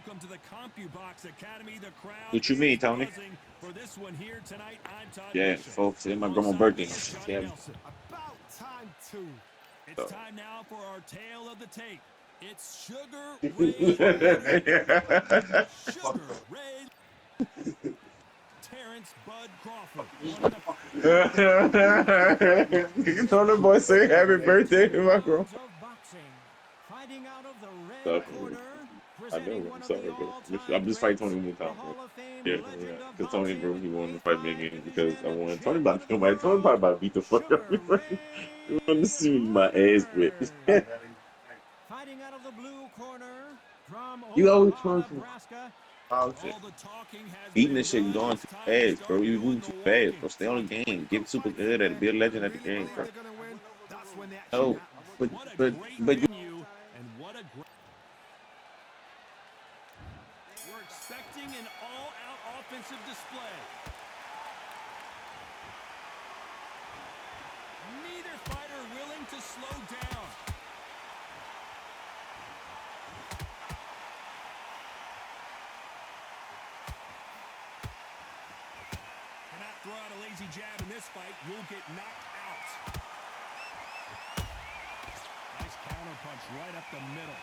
Welcome to the CompuBox Academy. The crowd What you is mean, Tony? buzzing for this one here tonight. I'm Todd Yeah, Grisham. folks, it's my grandma's Alongside birthday. me is Johnny Yeah. Nelson. About time too. It's time now for our tale of the tape. It's Sugar You Ray Leonard. Sugar Ray Terrence Bud Crawford. know the boy say happy birthday to my grandma. Of boxing, fighting out of the So, red corner, I know. presenting I'm one of sorry, the bro. all-time I'm just fighting greats, Tony one the time, bro. Hall of Fame Yeah, legend of because Tony, bro, boxing, he wanted a to fight me again because I five-division won. Tony champion about of to the kill my Tony probably world, about to beat the fuck out Sugar of me. Ray You want to see my ass whipped. Leonard. Fighting out of the blue corner from You always Omaha, trying to Nebraska. All the talking has eating been this shit done. going It's too time to fast, bro. start You doing moving the too fast, walking. bro. Stay on the When game. Get good super fights good at it. there Be a legend and at the really game, believe bro. they're gonna win, that's when the action No, happens. What a but great but you. venue and what a great... We're expecting an all-out offensive display. Neither fighter willing to slow down. Cannot throw out a lazy jab in this fight. You'll get knocked out. Nice counter punch right up the middle.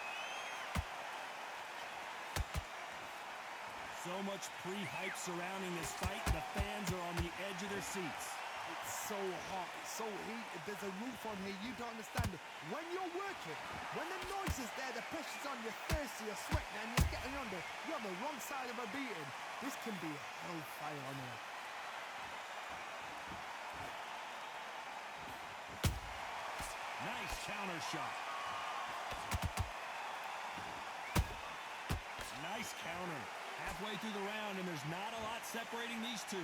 So much pre-hype surrounding this fight. The fans are on the edge of their seats. It's so hot, it's so heated, there's a roof on here, you don't understand it. When you're working, when the noise is there, the pressure's on, you're thirsty, you're sweating, and you're getting under, you're on the wrong side of a beating. This can be hellfire on here. Nice counter shot. Nice counter. Halfway through the round, and there's not a lot separating these two.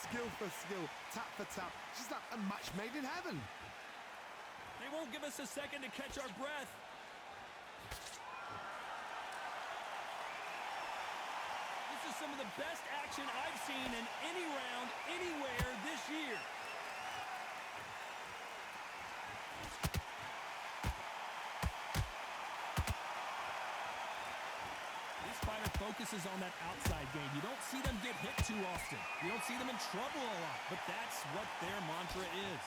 Skill for skill, tap for tap, just like a match made in heaven. They won't give us a second to catch our breath. This is some of the best action I've seen in any round, anywhere this year. This fighter focuses on that outside game. You don't see them get hit too often. You don't see them in trouble a lot, but that's what their mantra is.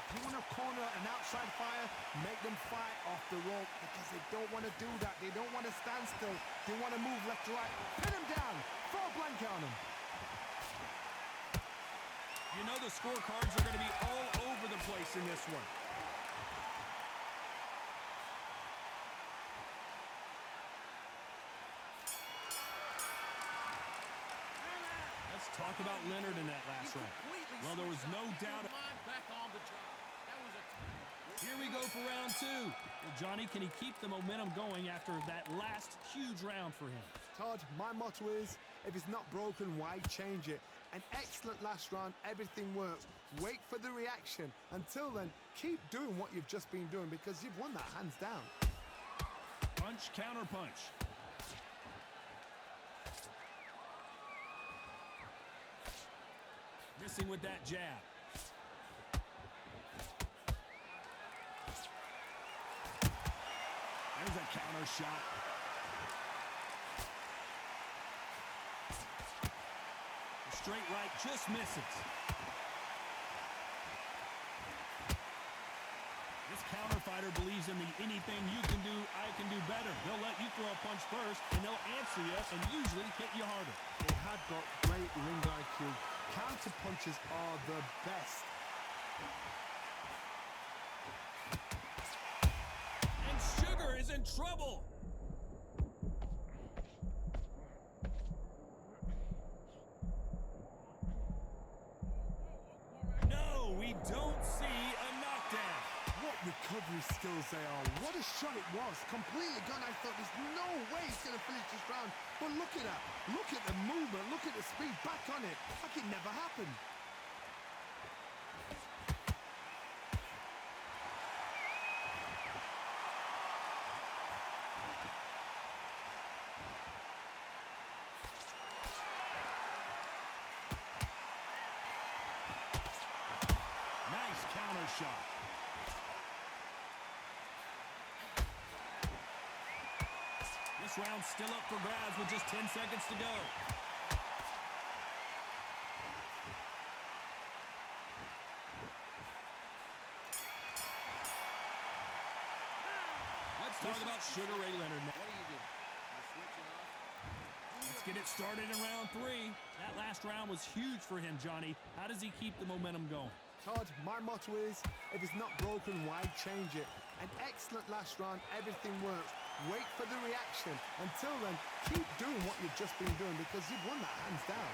If you want to corner an outside fire, make them fight off the rope because they don't want to do that. They don't want to stand still. They want to move left to right. Pin them down. Throw a blanket on them. You know the scorecards are going to be all over the place in this one. Let's talk about Leonard in that last round. Well, there was no doubt. Here we go for round two. Well, Johnny, can he keep the momentum going after that last huge round for him? Todd, my motto is, if it's not broken, why change it? An excellent last round, everything works. Wait for the reaction. Until then, keep doing what you've just been doing because you've won that hands down. Punch, counter punch. Missing with that jab. There's a counter shot. The straight right just misses. This counter fighter believes in the anything you can do, I can do better. They'll let you throw a punch first, and they'll answer you and usually hit you harder. They had got great ring IQ. Counter punches are the best. And Sugar is in trouble. No, we don't see a knockdown. What recovery skills they are. What a shot it was. Completely gone. I thought there's no way he's going to finish this round. But look at that. Look at the movement. Look at the speed. Back on it. Like it never happened. Nice counter shot. This round still up for grabs with just 10 seconds to go. Let's talk about Sugar Ray Leonard now. What do you do? You're switching off? Let's get it started in round 3. That last round was huge for him, Johnny. How does he keep the momentum going? Todd, my motto is, if it's not broken, why change it? An excellent last round, everything works. Wait for the reaction. Until then, keep doing what you've just been doing because you've won that hands down.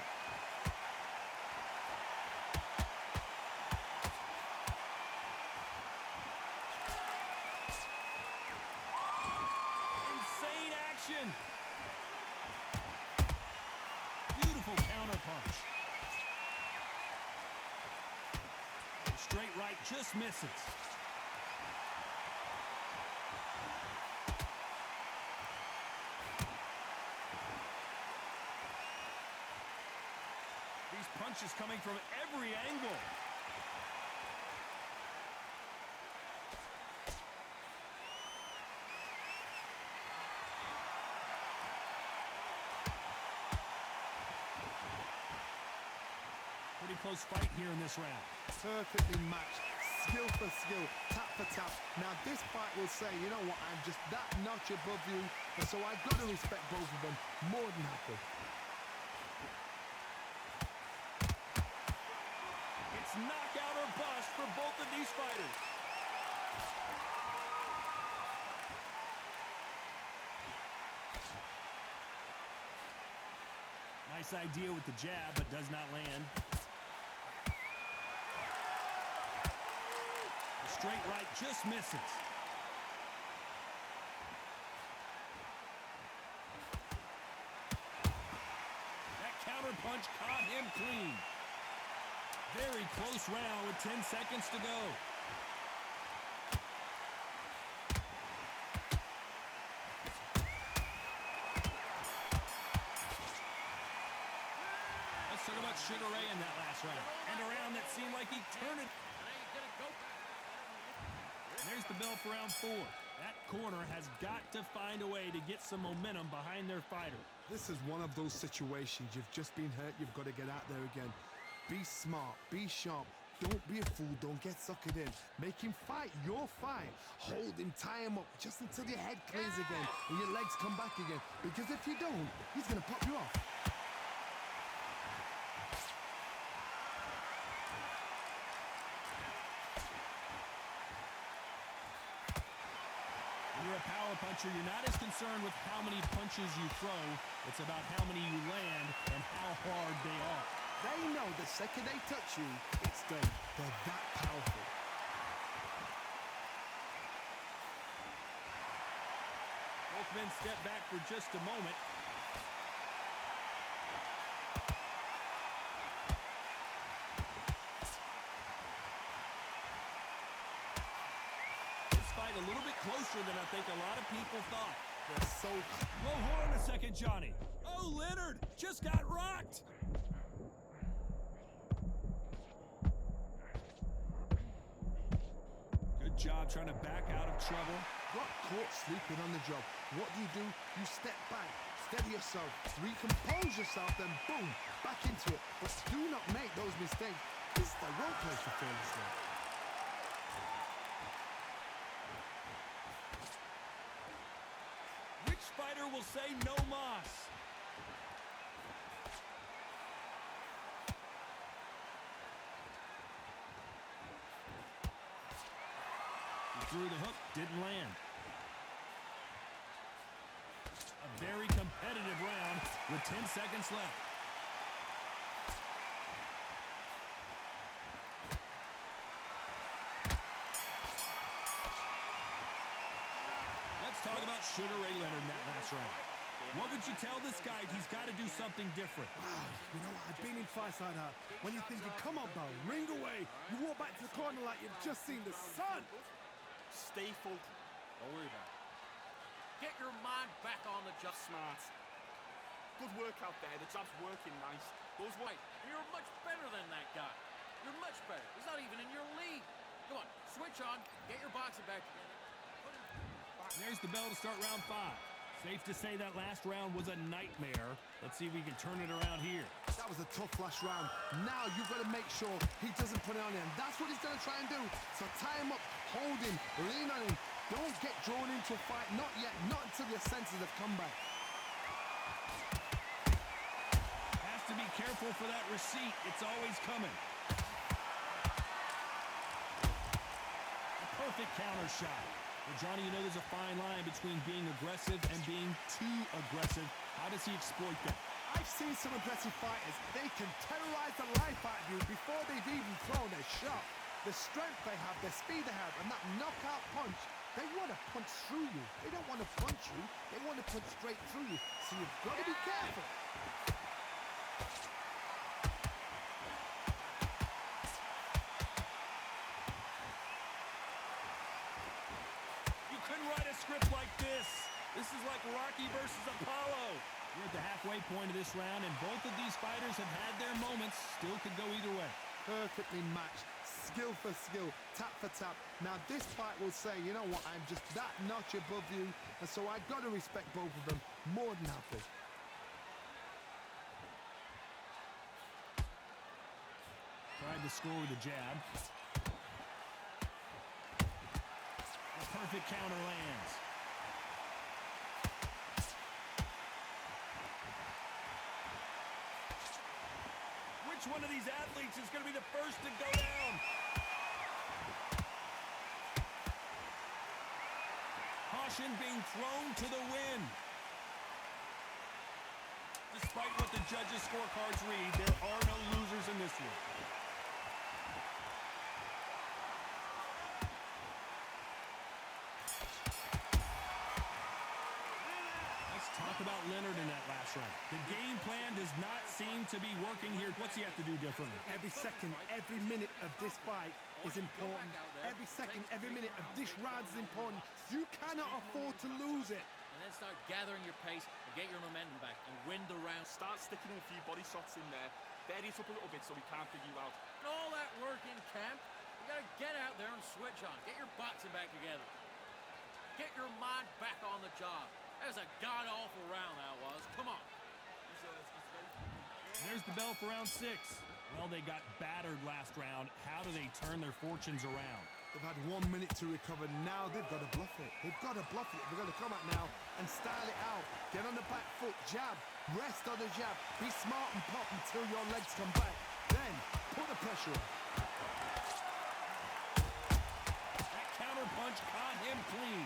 Insane action. Beautiful counter punch. Straight right just misses. These punches coming from every angle. Pretty close fight here in this round. Perfectly matched, skill for skill, tap for tap. Now this fight will say, you know what, I'm just that notch above you, and so I've got to respect both of them more than happy. It's knockout or bust for both of these fighters. Nice idea with the jab, but does not land. The straight right just misses. That counter punch caught him clean. Very close round with 10 seconds to go. Let's talk about Sugar Ray in that last round. And a round that seemed like he turned it. There's the bell for round 4. That corner has got to find a way to get some momentum behind their fighter. This is one of those situations. You've just been hurt, you've got to get out there again. Be smart, be sharp. Don't be a fool, don't get suckered in. Make him fight your fight. Hold him, tie him up, just until your head clears again and your legs come back again. Because if you don't, he's going to pop you off. When you're a power puncher, you're not as concerned with how many punches you throw. It's about how many you land and how hard they are. They know the second they touch you, it's done. They're that powerful. Both men step back for just a moment. This fight a little bit closer than I think a lot of people thought. They're so... Whoa, hold on a second, Johnny. Oh, Leonard just got rocked. Good job trying to back out of trouble. Got caught sleeping on the job. What do? You step back, steady yourself, recompose yourself, then boom, back into it. But do not make those mistakes. This is the wrong place to fail this now. Which fighter will say no mas? He threw the hook, didn't land. A very competitive round with 10 seconds left. Let's talk about Sugar Ray Leonard in that last round. What would you tell this guy? He's got to do something different. You know, I've been in fights like that. When you're thinking, come on, pal, ring away. You walk back to the corner like you've just seen the sun. Stay focused. Don't worry about it. Get your mind back on the job. Smart. Good work out there. The job's working nice. Goes right. You're much better than that guy. You're much better. He's not even in your league. Come on, switch on. Get your boxing back. There's the bell to start round 5. Safe to say that last round was a nightmare. Let's see if we can turn it around here. That was a tough last round. Now you've got to make sure he doesn't put it on him. That's what he's going to try and do. So tie him up, hold him, lean on him. Don't get drawn into a fight. Not yet. Not until your senses have come back. Has to be careful for that receipt. It's always coming. A perfect counter shot. Well, Johnny, you know there's a fine line between being aggressive and being too aggressive. How does he exploit that? I've seen some aggressive fighters. They can terrorize the life out of you before they've even thrown a shot. The strength they have, the speed they have, and that knockout punch, they want to punch through you. They don't want to punch you. They want to punch straight through you. So you've got to be careful. You couldn't write a script like this. This is like Rocky versus Apollo. We're at the halfway point of this round, and both of these fighters have had their moments. Still could go either way. Perfectly matched. Skill for skill, tap for tap. Now this fight will say, you know what, I'm just that notch above you, and so I got to respect both of them more than happy. Tried to score with a jab. A perfect counter lands. Which one of these athletes is going to be the first to go down? Caution being thrown to the wind. Despite what the judges' scorecards read, there are no losers in this one. Let's talk about Leonard in that last round. The game plan does not seem to be working here. What's he have to do differently? Every second, every minute of this fight is important. Every second, every minute of this round is important. You cannot afford to lose it. And then start gathering your pace and get your momentum back and win the round. Start sticking a few body shots in there. Bury it up a little bit so we can't figure you out. And all that work in camp, you gotta get out there and switch on. Get your boxing back together. Get your mind back on the job. That was a god-awful round, that was. Come on. There's the bell for round 6. Well, they got battered last round. How do they turn their fortunes around? They've had 1 minute to recover. Now they've got to bluff it. They've got to bluff it. They've got to come out now and style it out. Get on the back foot, jab, rest on the jab. Be smart and pop until your legs come back. Then put the pressure on. That counter punch caught him clean.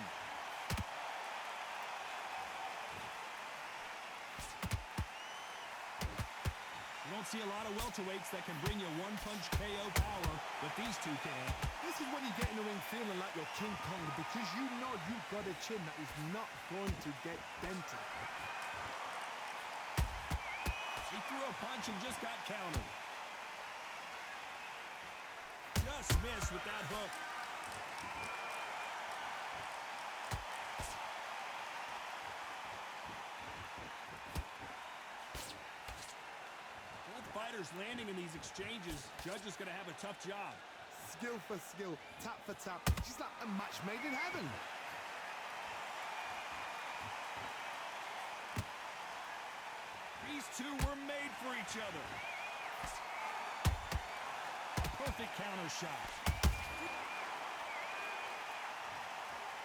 You don't see a lot of welterweights that can bring you one-punch KO power, but these two can. This is when you get in the ring feeling like you're King Kong because you know you've got a chin that is not going to get dented. He threw a punch and just got countered. Just missed with that hook. Fighters landing in these exchanges, judge is going to have a tough job. Skill for skill, tap for tap. She's like a match made in heaven. These two were made for each other. Perfect counter shot.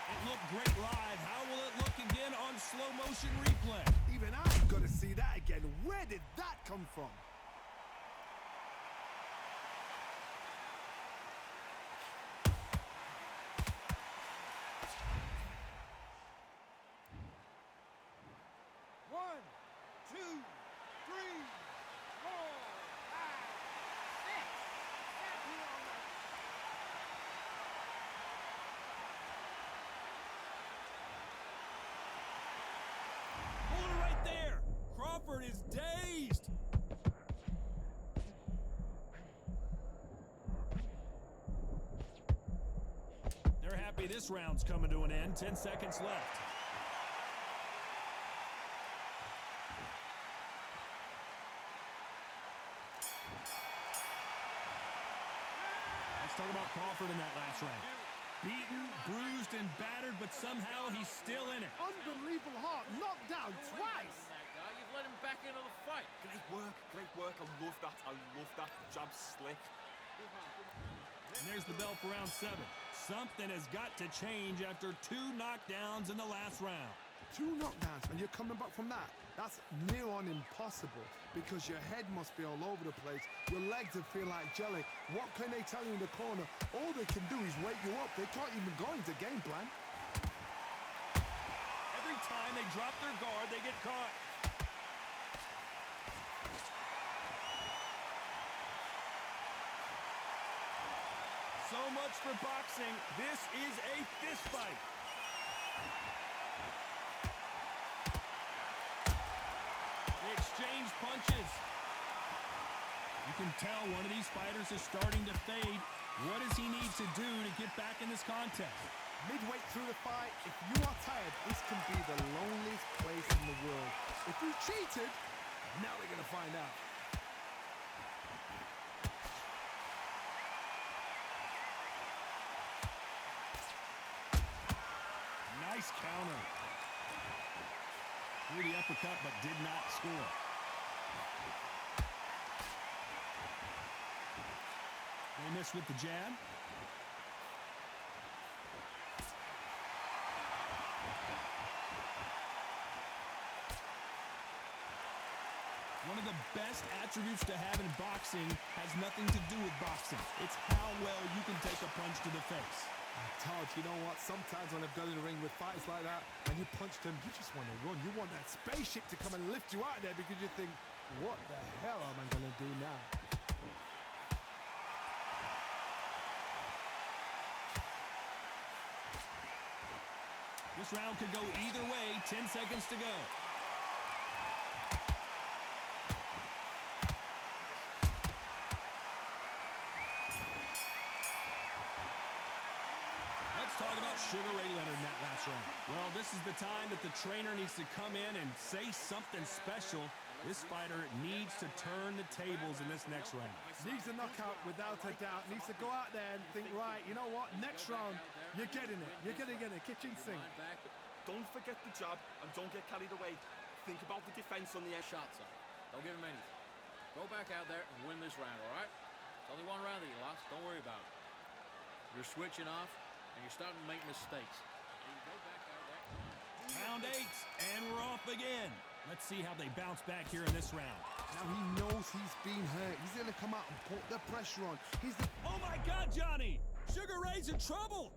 It looked great live. How will it look again on slow motion replay? Even I've got to see that again. Where did that come from? Is dazed. They're happy this round's coming to an end. 10 seconds left. Let's talk about Crawford in that last round. Beaten, bruised, and battered, but somehow he's still in it. Unbelievable heart, knocked down twice. That guy, you've let him back into the fight. Great work, great work. I love that. I love that. Jab slick. And there's the bell for round 7. Something has got to change after 2 knockdowns in the last round. 2 knockdowns and you're coming back from that. That's near on impossible because your head must be all over the place. Your legs will feel like jelly. What can they tell you in the corner? All they can do is wake you up. They can't even go into game plan. Every time they drop their guard, they get caught. So much for boxing. This is a fist fight. They exchange punches. You can tell one of these fighters is starting to fade. What does he need to do to get back in this contest? Midway through the fight, if you are tired, this can be the loneliest place in the world. If you cheated, now they're going to find out. Nice counter. Threw the uppercut, but did not score. They miss with the jab. One of the best attributes to have in boxing has nothing to do with boxing. It's how well you can take a punch to the face. Todd, you know what? Sometimes when I've gone in the ring with fights like that, and you punch them, you just want to run. You want that spaceship to come and lift you out there because you think, what the hell am I going to do now? This round could go either way. 10 seconds to go. Let's talk about Sugar Ray Leonard in that last round. Well, this is the time that the trainer needs to come in and say something special. This fighter needs to turn the tables in this next round. Needs a knockout without a doubt. Needs to go out there and think, right, you know what? Next round, you're getting it. You're going to get a kitchen sink. Don't forget the jab and don't get carried away. Think about the defense on the edge. Shots up. Don't give him anything. Go back out there and win this round, all right? It's only 1 round that you lost. Don't worry about it. You're switching off, and you're starting to make mistakes. Go back out there. Round 8, and we're off again. Let's see how they bounce back here in this round. Now he knows he's been hurt. He's going to come out and put the pressure on. Oh my God, Johnny! Sugar Ray's in trouble!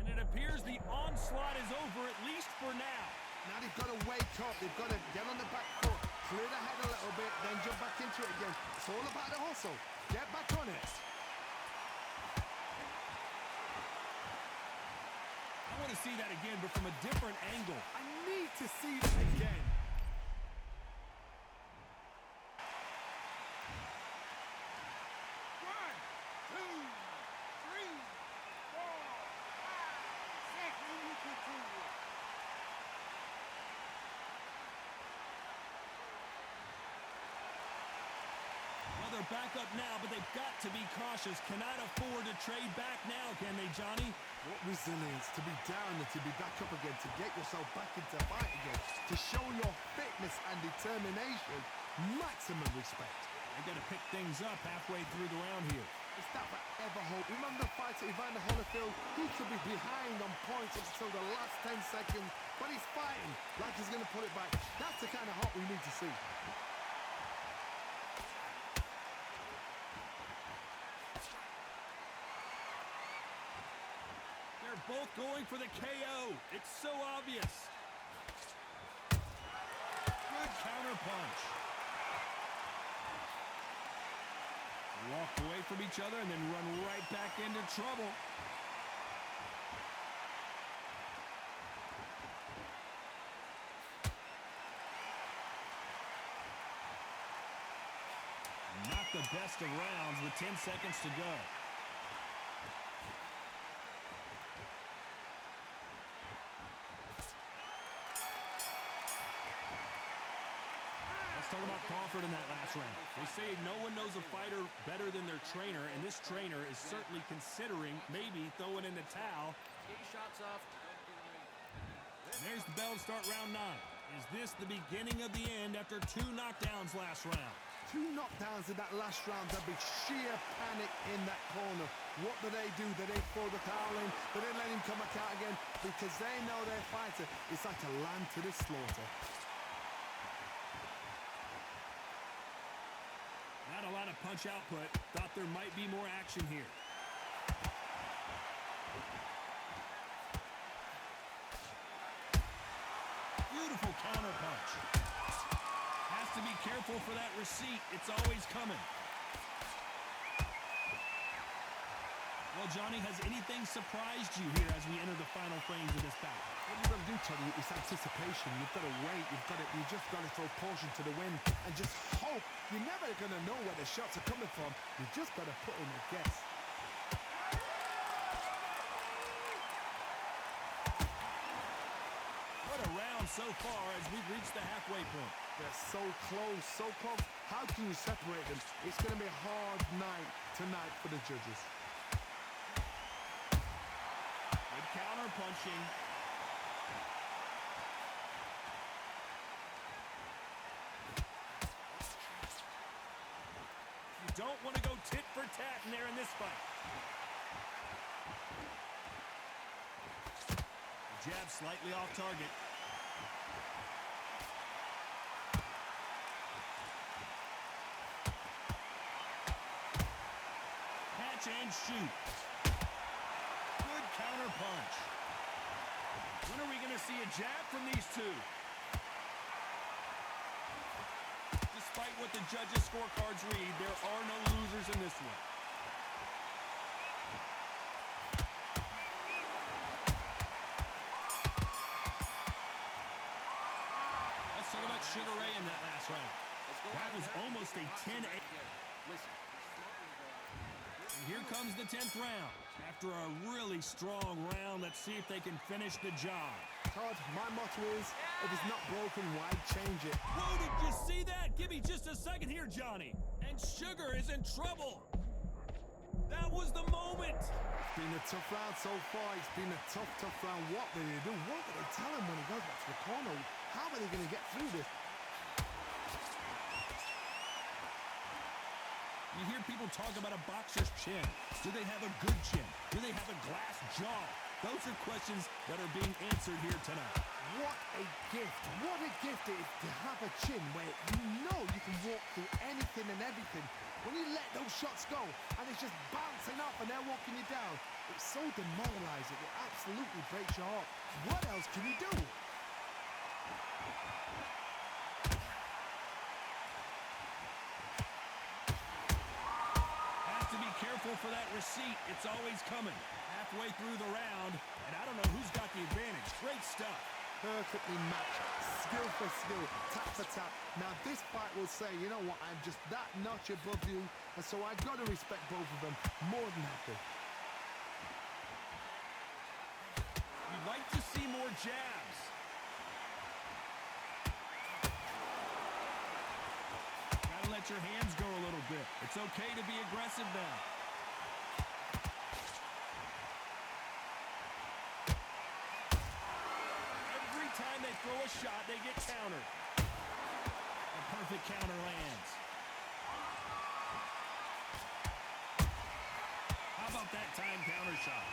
And it appears the onslaught is over, at least for now. Now they've got to wake up. They've got to get on the back foot, clear the head a little bit, then jump back into it again. It's all about the hustle. Get back on it. I want to see that again, but from a different angle. I need to see that again. They're back up now, but they've got to be cautious. Cannot afford to trade back now, can they, Johnny? What resilience to be down and to be back up again, to get yourself back into fight again, to show your fitness and determination. Maximum respect. They've got to pick things up halfway through the round here. Is that ever hope? Remember the fight at Evander Holyfield? He could be behind on points until the last 10 seconds, but he's fighting like he's going to put it back. That's the kind of hope we need to see. They're both going for the KO. It's so obvious. Good counter punch. Walk away from each other and then run right back into trouble. Not the best of rounds with 10 seconds to go. Talk talking about Crawford in that last round. They say no one knows a fighter better than their trainer, and this trainer is certainly considering maybe throwing in the towel. Get your shots off. And there's the bell to start round 9. Is this the beginning of the end after 2 knockdowns last round? 2 knockdowns in that last round. There'll be sheer panic in that corner. What do? Do they throw the towel in? Do they let him come back out again? Because they know their fighter is like a lamb to the slaughter. Not a lot of punch output. Thought there might be more action here. Beautiful counter punch. Has to be careful for that receipt. It's always coming. Well, Johnny, has anything surprised you here as we enter the final frames of this bout? What you've got to do, Tony, is anticipation. You've got to wait. You just got to throw caution to the wind and just hope. You're never going to know where the shots are coming from. You just got to put in a guess. What a round so far as we've reached the halfway point. They're so close, so close. How can you separate them? It's going to be a hard night tonight for the judges. Good counter punching. You don't want to go tit for tat in there in this fight. The jab slightly off target. Catch and shoot. Good counter punch. When are we going to see a jab from these two? Despite what the judges' scorecards read, there are no losers in this one. Let's talk about Sugar Ray in that last round. That was almost a 10-8. Listen. And here comes the 10th round. After a really strong round, let's see if they can finish the job. Todd, my motto is, if it's not broken, why change it? Whoa, did you see that? Give me just a second here, Johnny. And Sugar is in trouble. That was the moment. It's been a tough round so far. It's been a tough round. What do they do? What do they tell him when he goes back to the corner? How are they going to get through this? You hear people talk about a boxer's chin. Do they have a good chin? Do they have a glass jaw? Those are questions that are being answered here tonight. What a gift. What a gift it is to have a chin where you know you can walk through anything and everything. When you let those shots go and it's just bouncing up and they're walking you down, it's so demoralizing. It absolutely breaks your heart. What else can you do? Careful for that receipt. It's always coming. Halfway through the round, and I don't know who's got the advantage. Great stuff. Perfectly matched. Skill for skill. Tap for tap. Now this fight will say, you know what, I'm just that notch above you, and so I've got to respect both of them. More than happy. You'd like to see more jabs. Let your hands go a little bit. It's okay to be aggressive now. Every time they throw a shot, they get countered. A perfect counter lands. How about that time counter shot?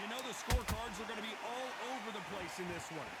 You know the scorecards are going to be all over the place in this one.